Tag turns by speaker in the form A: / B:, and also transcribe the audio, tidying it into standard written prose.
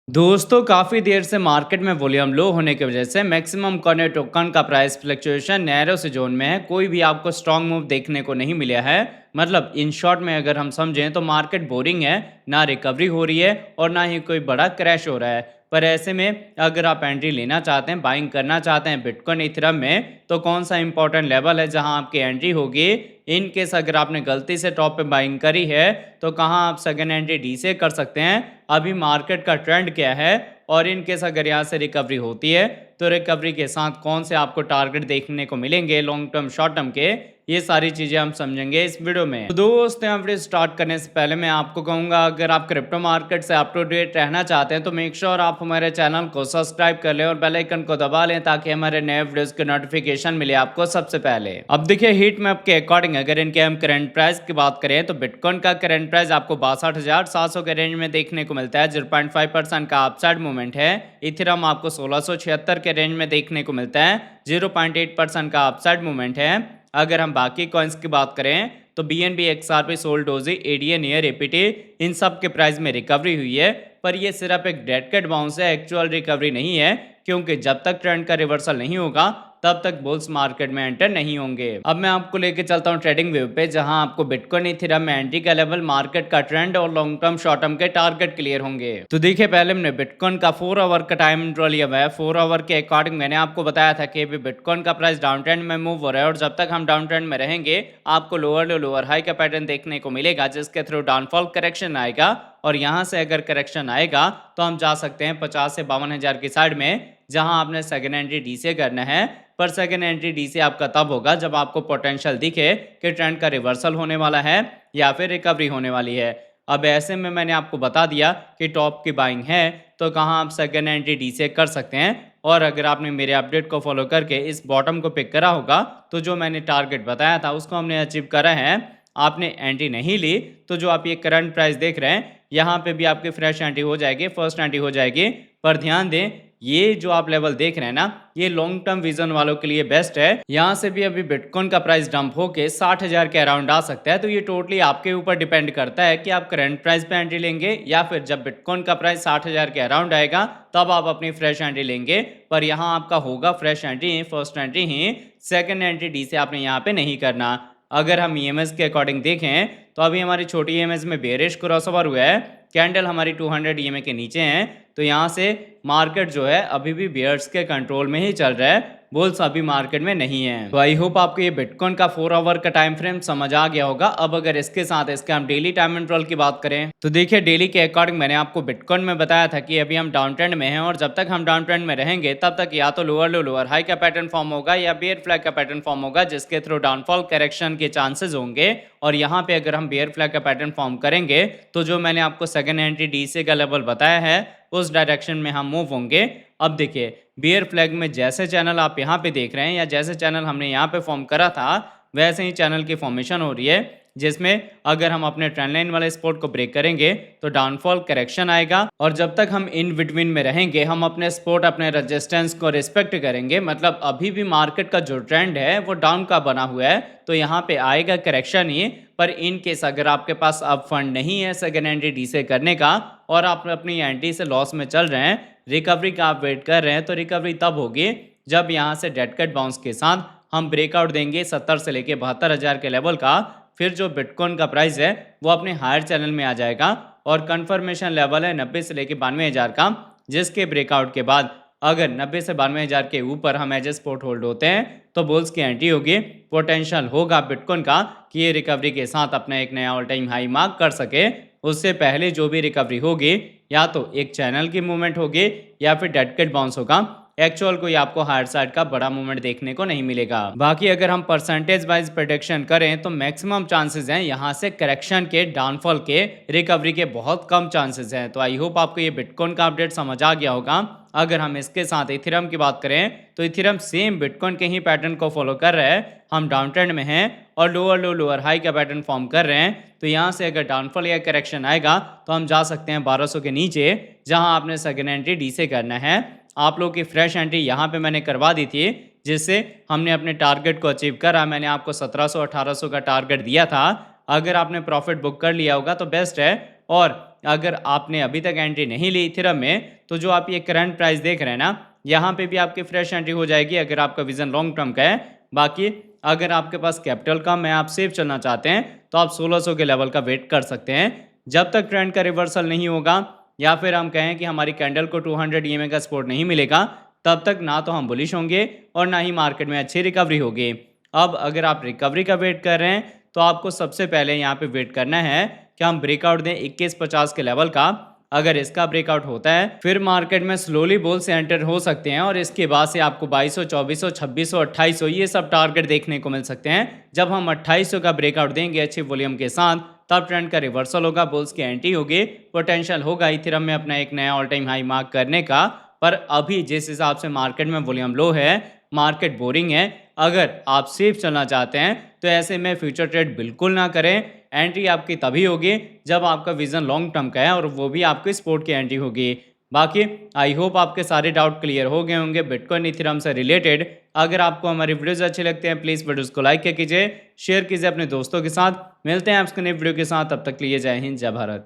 A: दोस्तों काफ़ी देर से मार्केट में वॉल्यूम लो होने की वजह से मैक्सिमम कॉर्नर टोकन का प्राइस फ्लक्चुएशन नैरो से जोन में है। कोई भी आपको स्ट्रांग मूव देखने को नहीं मिला है। मतलब इन शॉर्ट में अगर हम समझें तो मार्केट बोरिंग है, ना रिकवरी हो रही है और ना ही कोई बड़ा क्रैश हो रहा है। पर ऐसे में अगर आप एंट्री लेना चाहते हैं, बाइंग करना चाहते हैं बिटकॉइन इथेरियम में, तो कौन सा इंपॉर्टेंट लेवल है जहां आपकी एंट्री होगी। इन केस अगर आपने गलती से टॉप पे बाइंग करी है तो कहां आप सेकेंड एंट्री डी से कर सकते हैं। अभी मार्केट का ट्रेंड क्या है और इन केस अगर यहाँ से रिकवरी होती है तो रिकवरी के साथ कौन से आपको टारगेट देखने को मिलेंगे लॉन्ग टर्म शॉर्ट टर्म के, ये सारी चीजें हम समझेंगे इस वीडियो में। तो दोस्त यहाँ वीडियो स्टार्ट करने से पहले मैं आपको कहूंगा, अगर आप क्रिप्टो मार्केट से अप टू डेट रहना चाहते हैं तो मेक श्योर आप हमारे चैनल को सब्सक्राइब कर लें और बेल आइकन को दबा लें ताकि हमारे नए वीडियोस के नोटिफिकेशन मिले आपको सबसे पहले। अब देखिए हीट मैप के अकॉर्डिंग अगर इनके हम करंट प्राइस की बात करें तो बिटकॉइन का करंट प्राइस आपको 62,700 के रेंज में देखने को मिलता है। 0.5% का अपसाइड मूवमेंट है। इथेरियम आपको 1676 के रेंज में देखने को मिलता है। 0.8% का अपसाइड मूवमेंट है। अगर हम बाकी कॉइन्स की बात करें तो BNB, XRP, सोल्डोजी, ADA, नियर एपीटी, इन सब के प्राइस में रिकवरी हुई है। पर ये सिर्फ एक डेड कैट बाउंस है, एक्चुअल रिकवरी नहीं है, क्योंकि जब तक ट्रेंड का रिवर्सल नहीं होगा तब तक बुल्स मार्केट में एंटर नहीं होंगे। अब मैं आपको लेके चलता हूँ ट्रेडिंग व्यू पे, जहां आपको बिटकॉइन इथेरियम में एंट्री का लेवल, मार्केट का ट्रेंड और लॉन्ग टर्म शॉर्ट टर्म के टारगेट क्लियर होंगे। तो देखिए पहले हमने बिटकॉइन का 4 आवर का टाइम इंटरवल लिया हुआ है। 4 आवर के अकॉर्डिंग मैंने आपको बताया था कि बिटकॉइन का प्राइस डाउन ट्रेंड में मूव हो रहा है और जब तक हम डाउन ट्रेंड में रहेंगे आपको लोअर हाई का पैटर्न देखने को मिलेगा, जिसके थ्रू डाउनफॉल करेक्शन आएगा। और यहां से अगर करेक्शन आएगा तो हम जा सकते हैं 50 से 52,000 की साइड में, जहां आपने सेकेंड एंट्री डी से करना है। पर सेकेंड एंट्री डी से आपका तब होगा जब आपको पोटेंशियल दिखे कि ट्रेंड का रिवर्सल होने वाला है या फिर रिकवरी होने वाली है। अब ऐसे में मैंने आपको बता दिया कि टॉप की बाइंग है तो कहां आप सेकेंड एंट्री डी से कर सकते हैं। और अगर आपने मेरे अपडेट को फॉलो करके इस बॉटम को पिक करा होगा तो जो मैंने टारगेट बताया था उसको हमने अचीव करा है। आपने एंट्री नहीं ली तो जो आप ये करंट प्राइस देख रहे हैं यहाँ पे भी आपकी फ्रेश एंट्री हो जाएगी, फर्स्ट एंट्री हो जाएगी। पर ध्यान दें, ये जो आप लेवल देख रहे हैं ना, ये लॉन्ग टर्म विजन वालों के लिए बेस्ट है। यहाँ से भी अभी बिटकॉइन का प्राइस डंप होके 60,000 के अराउंड आ सकता है। तो ये टोटली आपके ऊपर डिपेंड करता है कि आप करंट प्राइस पे एंट्री लेंगे या फिर जब बिटकॉइन का प्राइस 60,000 के अराउंड आएगा तब आप अपनी फ्रेश एंट्री लेंगे। पर यहाँ आपका होगा फ्रेश एंट्री, फर्स्ट एंट्री ही, सेकेंड एंट्री डी से आपने यहाँ पे नहीं करना। अगर हम EMS के अकॉर्डिंग देखें तो अभी हमारी छोटी EMS में बेरिश क्रॉसओवर हुआ है। कैंडल हमारी 200 EMA के नीचे हैं। तो यहाँ से मार्केट जो है अभी भी बेयर्स के कंट्रोल में ही चल रहा है, बुल्स अभी मार्केट में नहीं है। तो आई होप आपको ये बिटकॉइन का 4 आवर का टाइम फ्रेम समझ आ गया होगा। अब अगर इसके साथ इसके हम डेली टाइम इंटरवल की बात करें तो देखिए डेली के अकॉर्डिंग मैंने आपको बिटकॉइन में बताया था कि अभी हम डाउन ट्रेंड में हैं और जब तक हम डाउन ट्रेंड में रहेंगे तब तक या तो लोअर लो लोअर हाई का पैटर्न फॉर्म होगा या बेयर फ्लैग का पैटर्न फॉर्म होगा, जिसके थ्रू डाउनफॉल करेक्शन के चांसेस होंगे। और यहाँ पे अगर हम बेयर फ्लैग का पैटर्न फॉर्म करेंगे तो जो मैंने आपको सेकेंड एंट्री डीसी का लेवल बताया है उस डायरेक्शन में हम मूव होंगे। अब देखिए बियर फ्लैग में जैसे चैनल आप यहाँ पे देख रहे हैं या जैसे चैनल हमने यहाँ पे फॉर्म करा था वैसे ही चैनल की फॉर्मेशन हो रही है, जिसमें अगर हम अपने ट्रेंड लाइन वाले स्पॉट को ब्रेक करेंगे तो डाउनफॉल करेक्शन आएगा। और जब तक हम इन बिटवीन में रहेंगे हम अपने स्पॉट, अपने रेजिस्टेंस को रिस्पेक्ट करेंगे। मतलब अभी भी मार्केट का जो ट्रेंड है वो डाउन का बना हुआ है तो यहाँ पे आएगा करेक्शन ही। पर इन केस अगर आपके पास अब फंड नहीं है सेकेंड एंट्री डी से करने का और आप अपनी एंट्री से लॉस में चल रहे हैं, रिकवरी का आप वेट कर रहे हैं, तो रिकवरी तब होगी जब यहाँ से डेड कट बाउंस के साथ हम ब्रेकआउट देंगे 70 से लेके 72,000 के लेवल का। फिर जो बिटकॉइन का प्राइस है वो अपने हायर चैनल में आ जाएगा और कंफर्मेशन लेवल है 90 से लेके 92,000 का, जिसके ब्रेकआउट के बाद अगर 90 से 92,000 के ऊपर हम एज स्पॉट होल्ड होते हैं तो बुल्स की एंट्री होगी। पोटेंशियल होगा बिटकॉइन का कि ये रिकवरी के साथ अपना एक नया ऑल टाइम हाई मार्क कर सके। उससे पहले जो भी रिकवरी होगी या तो एक चैनल की मूवमेंट होगी या फिर डेड कट बाउंस होगा। एक्चुअल कोई आपको हायर साइड का बड़ा मूवमेंट देखने को नहीं मिलेगा। बाकी अगर हम परसेंटेज वाइज प्रोडिक्शन करें तो मैक्सिमम चांसेस हैं यहाँ से करेक्शन के, डाउनफॉल के, रिकवरी के बहुत कम चांसेस हैं। तो आई होप आपको ये बिटकॉइन का अपडेट समझ आ गया होगा। अगर हम इसके साथ इथेरियम की बात करें तो इथेरियम सेम बिटकॉइन के ही पैटर्न को फॉलो कर रहा है। हम डाउन ट्रेंड में हैं और लोअर लो लोअर हाई का पैटर्न फॉर्म कर रहे हैं। तो यहाँ से अगर डाउनफॉल या करेक्शन आएगा तो हम जा सकते हैं 1200 के नीचे, जहाँ आपने सेकेंड एंट्री डी से करना है। आप लोग की फ्रेश एंट्री यहाँ पे मैंने करवा दी थी, जिससे हमने अपने टारगेट को अचीव करा। मैंने आपको 1700-1800 का टारगेट दिया था। अगर आपने प्रॉफिट बुक कर लिया होगा तो बेस्ट है। और अगर आपने अभी तक एंट्री नहीं ली इथेरियम में, तो जो आप ये करंट प्राइस देख रहे हैं ना, यहाँ पे भी आपकी फ्रेश एंट्री हो जाएगी अगर आपका विजन लॉन्ग टर्म का है। बाकी अगर आपके पास कैपिटल कम है, आप सेफ चलना चाहते हैं, तो आप 1600 के लेवल का वेट कर सकते हैं। जब तक ट्रेंड का रिवर्सल नहीं होगा या फिर हम कहें कि हमारी कैंडल को 200 ईएमए का सपोर्ट नहीं मिलेगा, तब तक ना तो हम बुलिश होंगे और ना ही मार्केट में अच्छी रिकवरी होगी। अब अगर आप रिकवरी का वेट कर रहे हैं, तो आपको सबसे पहले यहाँ पे वेट करना है कि हम ब्रेकआउट दें 2150 के लेवल का। अगर इसका ब्रेकआउट होता है, फिर मार्केट में स्लोली बुल से एंटर हो सकते हैं और इसके बाद से आपको 2200, 2400, 2600, 2800 ये सब टारगेट देखने को मिल सकते हैं। जब हम 2800 का ब्रेकआउट देंगे अच्छे वॉल्यूम के साथ, तब ट्रेंड का रिवर्सल होगा, बुल्स की एंट्री होगी, पोटेंशियल होगा इथेरियम में अपना एक नया ऑल टाइम हाई मार्क करने का। पर अभी जिस हिसाब से मार्केट में वॉल्यूम लो है, मार्केट बोरिंग है, अगर आप सेफ चलना चाहते हैं तो ऐसे में फ्यूचर ट्रेड बिल्कुल ना करें। एंट्री आपकी तभी होगी जब आपका विजन लॉन्ग टर्म का है और वो भी आपकी स्पोर्ट की एंट्री होगी। बाकी आई होप आपके सारे डाउट क्लियर हो गए होंगे बिटकॉइन इथेरियम से रिलेटेड। अगर आपको हमारी वीडियोस अच्छे लगते हैं, प्लीज़ वीडियोस को लाइक कीजिए, शेयर कीजिए अपने दोस्तों के साथ। मिलते हैं आपके नए वीडियो के साथ, तब तक के लिए जय हिंद, जय भारत।